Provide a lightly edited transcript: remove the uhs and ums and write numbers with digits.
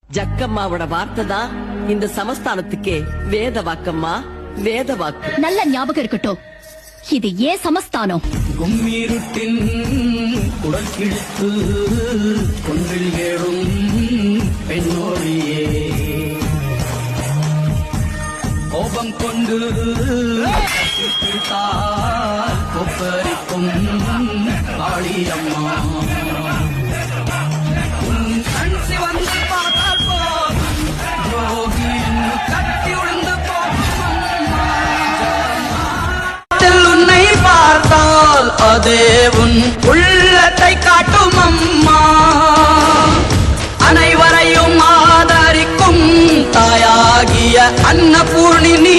ஜக்கம்மாவோட வார்த்தை தான் இந்த சமஸ்தானத்துக்கே வேத வாக்கம்மா, வேத வாக்கு. நல்ல ஞாபகம் இருக்கட்டும், இது ஏன் சமஸ்தானம். கும்மீருட்டின் உடல் கிழித்து கொன்றில் ஏறும் பெண்ணோடியே கோபம் கொண்டு கொப்பரிக்கும் காளியம்மா கண் சிவந்து பார்த்தால் போதும் யோகியின் கட்டி உழுந்து உன்னை பார்த்தால் அதே உன் உள்ளத்தை காட்டும் அம்மா. அனைவரையும் ஆதரிக்கும் தாயாகிய அன்னபூர்ணி நீ